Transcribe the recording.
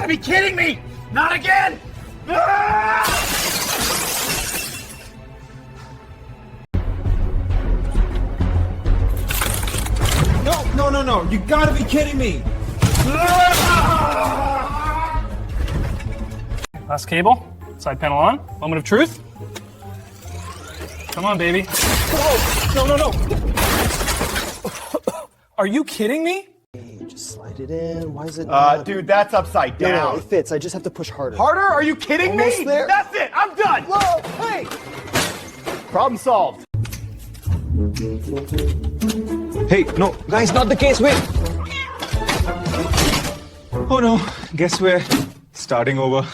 gotta be kidding me! Not again! Ah! No, you gotta be kidding me! Last cable, side panel on, moment of truth. Come on, baby. Whoa, no. Are you kidding me? Just slide it in. Why is it not? Dude, that's upside down. No, it fits. I just have to push harder. Harder? Are you kidding Almost me? there. That's it, I'm done! Whoa, hey! Problem solved. Hey, no, guys, not the case, wait! Oh no, guess we're starting over.